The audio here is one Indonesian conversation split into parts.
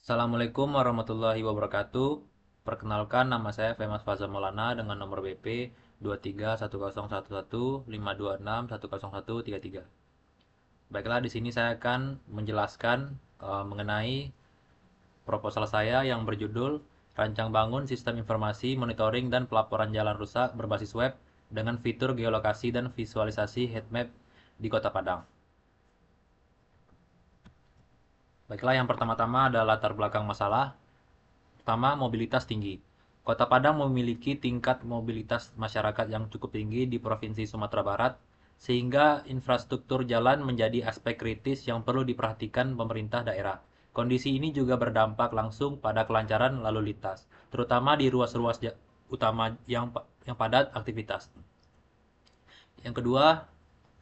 Assalamualaikum warahmatullahi wabarakatuh. Perkenalkan, nama saya Femas Faza Maulana dengan nomor BP 23101155261013. Baiklah, di sini saya akan menjelaskan mengenai proposal saya yang berjudul Rancang Bangun Sistem Informasi Monitoring dan Pelaporan Jalan Rusak Berbasis Web dengan fitur geolokasi dan visualisasi heatmap di Kota Padang. Baiklah, yang pertama-tama adalah latar belakang masalah. Pertama, mobilitas tinggi. Kota Padang memiliki tingkat mobilitas masyarakat yang cukup tinggi di Provinsi Sumatera Barat, sehingga infrastruktur jalan menjadi aspek kritis yang perlu diperhatikan pemerintah daerah. Kondisi ini juga berdampak langsung pada kelancaran lalu lintas, terutama di ruas-ruas utama yang padat aktivitas. Yang kedua,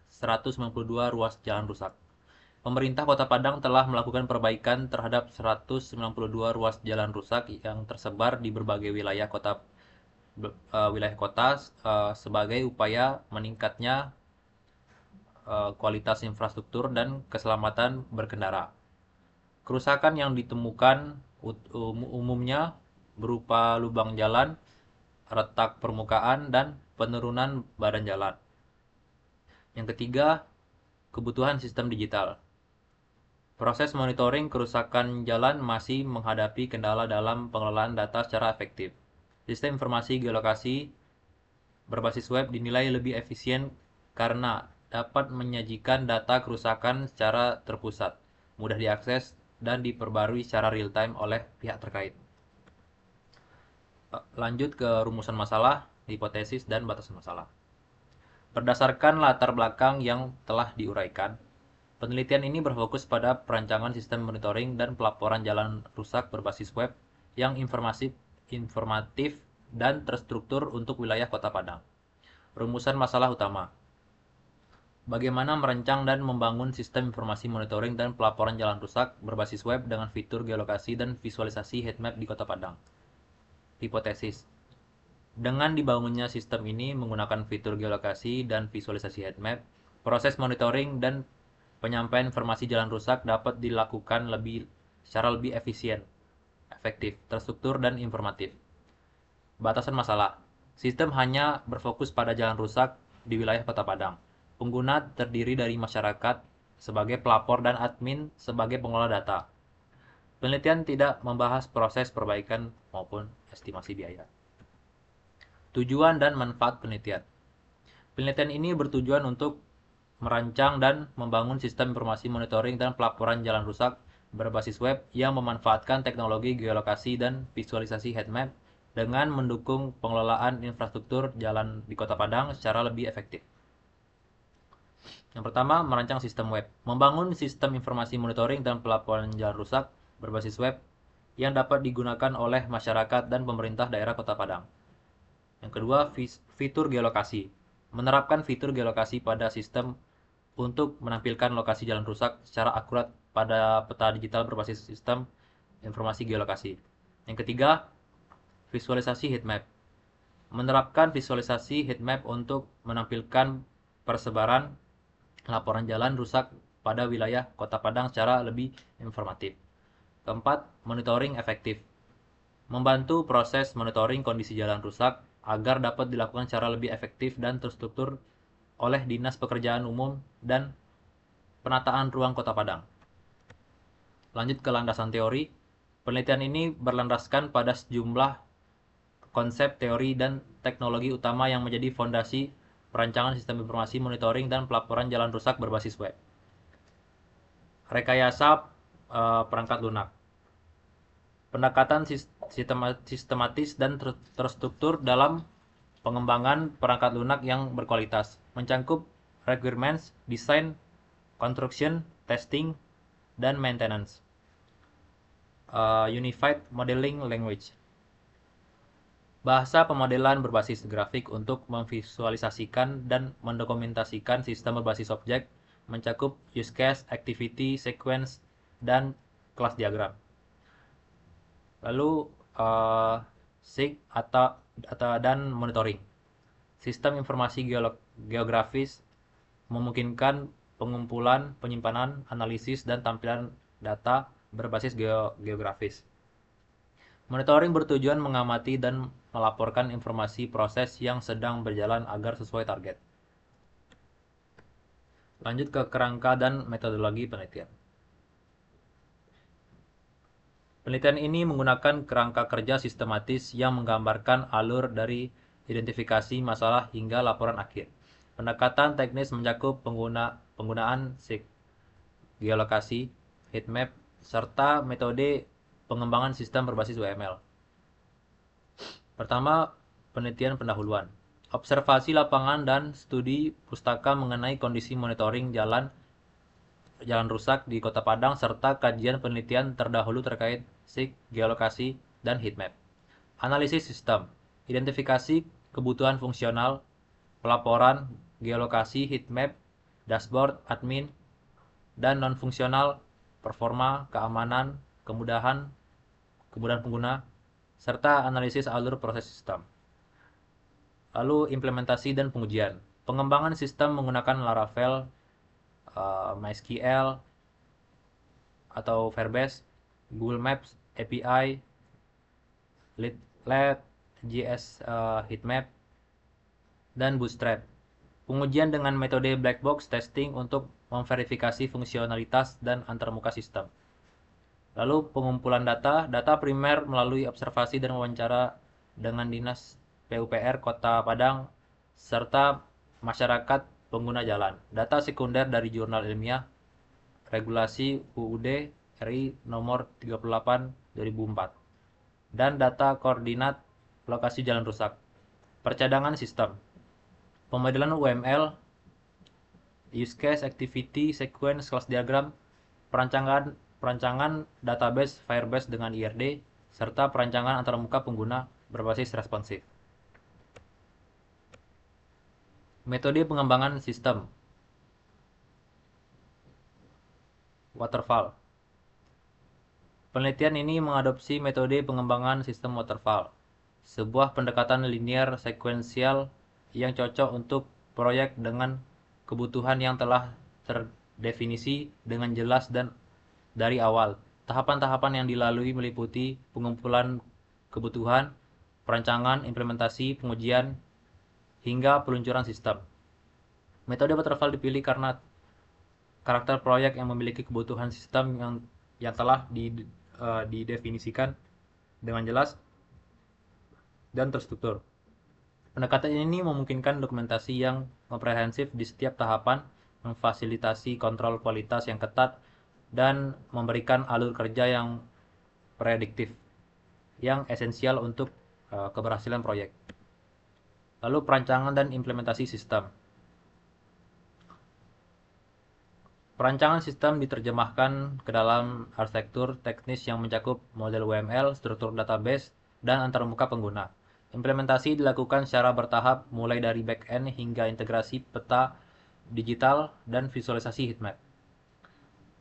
192 ruas jalan rusak. Pemerintah Kota Padang telah melakukan perbaikan terhadap 192 ruas jalan rusak yang tersebar di berbagai wilayah kota sebagai upaya meningkatnya kualitas infrastruktur dan keselamatan berkendara. Kerusakan yang ditemukan umumnya berupa lubang jalan, retak permukaan, dan penurunan badan jalan. Yang ketiga, kebutuhan sistem digital. Proses monitoring kerusakan jalan masih menghadapi kendala dalam pengelolaan data secara efektif. Sistem informasi geolokasi berbasis web dinilai lebih efisien karena dapat menyajikan data kerusakan secara terpusat, mudah diakses, dan diperbarui secara real-time oleh pihak terkait. Lanjut ke rumusan masalah, hipotesis, dan batasan masalah. Berdasarkan latar belakang yang telah diuraikan, penelitian ini berfokus pada perancangan sistem monitoring dan pelaporan jalan rusak berbasis web yang informatif dan terstruktur untuk wilayah Kota Padang. Rumusan masalah utama. Bagaimana merancang dan membangun sistem informasi monitoring dan pelaporan jalan rusak berbasis web dengan fitur geolokasi dan visualisasi heatmap di Kota Padang. Hipotesis. Dengan dibangunnya sistem ini menggunakan fitur geolokasi dan visualisasi heatmap, proses monitoring dan penyampaian informasi jalan rusak dapat dilakukan secara lebih efisien, efektif, terstruktur, dan informatif. Batasan masalah. Sistem hanya berfokus pada jalan rusak di wilayah Kota Padang. Pengguna terdiri dari masyarakat sebagai pelapor dan admin sebagai pengelola data. Penelitian tidak membahas proses perbaikan maupun estimasi biaya. Tujuan dan manfaat penelitian. Penelitian ini bertujuan untuk merancang dan membangun sistem informasi monitoring dan pelaporan jalan rusak berbasis web yang memanfaatkan teknologi geolokasi dan visualisasi heatmap dengan mendukung pengelolaan infrastruktur jalan di Kota Padang secara lebih efektif. Yang pertama, merancang sistem web. Membangun sistem informasi monitoring dan pelaporan jalan rusak berbasis web yang dapat digunakan oleh masyarakat dan pemerintah daerah Kota Padang. Yang kedua, fitur geolokasi. Menerapkan fitur geolokasi pada sistem untuk menampilkan lokasi jalan rusak secara akurat pada peta digital berbasis sistem informasi geolokasi. Yang ketiga, visualisasi heatmap. Menerapkan visualisasi heatmap untuk menampilkan persebaran laporan jalan rusak pada wilayah Kota Padang secara lebih informatif. Keempat, monitoring efektif. Membantu proses monitoring kondisi jalan rusak agar dapat dilakukan secara lebih efektif dan terstruktur oleh Dinas Pekerjaan Umum dan Penataan Ruang Kota Padang. Lanjut ke landasan teori. Penelitian ini berlandaskan pada sejumlah konsep, teori, dan teknologi utama yang menjadi fondasi perancangan sistem informasi monitoring dan pelaporan jalan rusak berbasis web. Rekayasa perangkat lunak. Pendekatan sistematis dan terstruktur dalam pengembangan perangkat lunak yang berkualitas, mencakup requirements, design, construction, testing, dan maintenance. Unified Modeling Language. Bahasa pemodelan berbasis grafik untuk memvisualisasikan dan mendokumentasikan sistem berbasis objek, mencakup use case, activity, sequence, dan class diagram. Lalu SIG dan monitoring. Sistem informasi geografis memungkinkan pengumpulan, penyimpanan, analisis, dan tampilan data berbasis geografis. Monitoring bertujuan mengamati dan melaporkan informasi proses yang sedang berjalan agar sesuai target. Lanjut ke kerangka dan metodologi penelitian. Penelitian ini menggunakan kerangka kerja sistematis yang menggambarkan alur dari identifikasi masalah hingga laporan akhir. Pendekatan teknis mencakup penggunaan geolokasi, heatmap, serta metode pengembangan sistem berbasis UML. Pertama, penelitian pendahuluan. Observasi lapangan dan studi pustaka mengenai kondisi monitoring jalan rusak di Kota Padang serta kajian penelitian terdahulu terkait SIG, geolokasi, dan heatmap. Analisis sistem, identifikasi kebutuhan fungsional, pelaporan, geolokasi, heatmap, dashboard, admin, dan non-fungsional, performa, keamanan, kemudahan pengguna, serta analisis alur proses sistem. Lalu implementasi dan pengujian. Pengembangan sistem menggunakan Laravel, MySQL, atau Firebase, Google Maps, API, LED, JS Heatmap, dan Bootstrap. Pengujian dengan metode black box testing untuk memverifikasi fungsionalitas dan antarmuka sistem. Lalu pengumpulan data primer melalui observasi dan wawancara dengan Dinas PUPR Kota Padang serta masyarakat pengguna jalan. Data sekunder dari jurnal ilmiah, regulasi UUD RI nomor 38 2004, dan data koordinat lokasi jalan rusak. Percadangan sistem, pemodelan UML, use case, activity, sequence, class diagram, perancangan database Firebase dengan IRD, serta perancangan antarmuka pengguna berbasis responsif. Metode pengembangan sistem waterfall. Penelitian ini mengadopsi metode pengembangan sistem waterfall, sebuah pendekatan linear sekuensial yang cocok untuk proyek dengan kebutuhan yang telah terdefinisi dengan jelas dan dari awal. Tahapan-tahapan yang dilalui meliputi pengumpulan kebutuhan, perancangan, implementasi, pengujian, hingga peluncuran sistem. Metode waterfall dipilih karena karakter proyek yang memiliki kebutuhan sistem yang telah didefinisikan dengan jelas dan terstruktur. Pendekatan ini memungkinkan dokumentasi yang komprehensif di setiap tahapan, memfasilitasi kontrol kualitas yang ketat, dan memberikan alur kerja yang prediktif, yang esensial untuk keberhasilan proyek. Lalu perancangan dan implementasi sistem. Perancangan sistem diterjemahkan ke dalam arsitektur teknis yang mencakup model UML, struktur database, dan antarmuka pengguna. Implementasi dilakukan secara bertahap mulai dari back-end hingga integrasi peta digital dan visualisasi heatmap.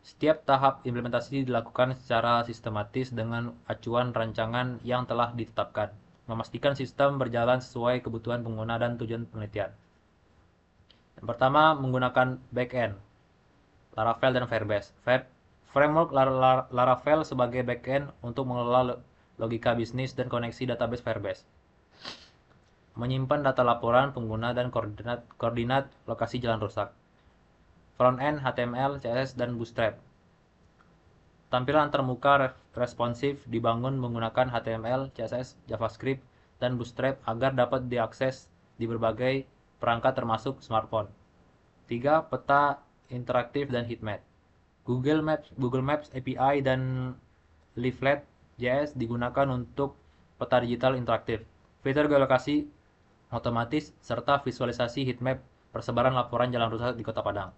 Setiap tahap implementasi dilakukan secara sistematis dengan acuan rancangan yang telah ditetapkan, memastikan sistem berjalan sesuai kebutuhan pengguna dan tujuan penelitian. Yang pertama, menggunakan back-end, Laravel dan Firebase. Framework Laravel sebagai back-end untuk mengelola logika bisnis dan koneksi database Firebase. Menyimpan data laporan pengguna dan koordinat lokasi jalan rusak. Front-end HTML, CSS, dan Bootstrap. Tampilan antarmuka responsif dibangun menggunakan HTML, CSS, JavaScript, dan Bootstrap agar dapat diakses di berbagai perangkat termasuk smartphone. 3. Peta interaktif dan heatmap. Google Maps API dan Leaflet.js digunakan untuk peta digital interaktif, fitur geolokasi otomatis, serta visualisasi heatmap persebaran laporan jalan rusak di Kota Padang.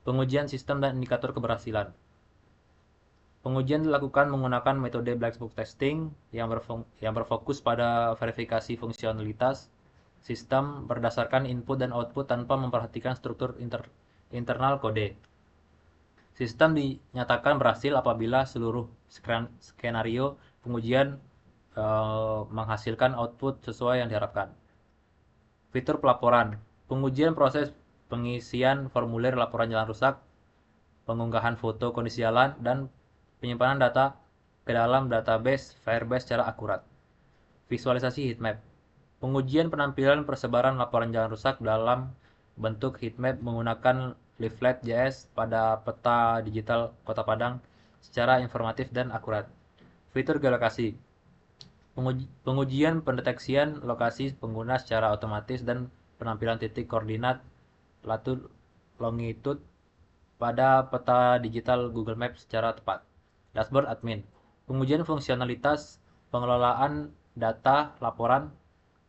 Pengujian sistem dan indikator keberhasilan. Pengujian dilakukan menggunakan metode black box testing yang berfokus pada verifikasi fungsionalitas sistem berdasarkan input dan output tanpa memperhatikan struktur internal kode. Sistem dinyatakan berhasil apabila seluruh skenario pengujian menghasilkan output sesuai yang diharapkan. Fitur pelaporan. Pengujian proses pengisian formulir laporan jalan rusak, pengunggahan foto kondisi jalan, dan penyimpanan data ke dalam database Firebase secara akurat. Visualisasi heatmap. Pengujian penampilan persebaran laporan jalan rusak dalam bentuk heatmap menggunakan Leaflet.js pada peta digital Kota Padang secara informatif dan akurat. Fitur geolokasi. Pengujian pendeteksian lokasi pengguna secara otomatis dan penampilan titik koordinat latitude longitude pada peta digital Google Maps secara tepat. Dashboard admin. Pengujian fungsionalitas pengelolaan data laporan,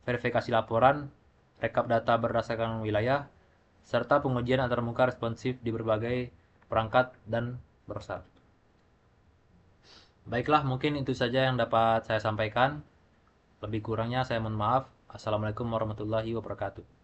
verifikasi laporan, rekap data berdasarkan wilayah, serta pengujian antarmuka responsif di berbagai perangkat dan browser. Baiklah, mungkin itu saja yang dapat saya sampaikan. Lebih kurangnya saya mohon maaf. Assalamualaikum warahmatullahi wabarakatuh.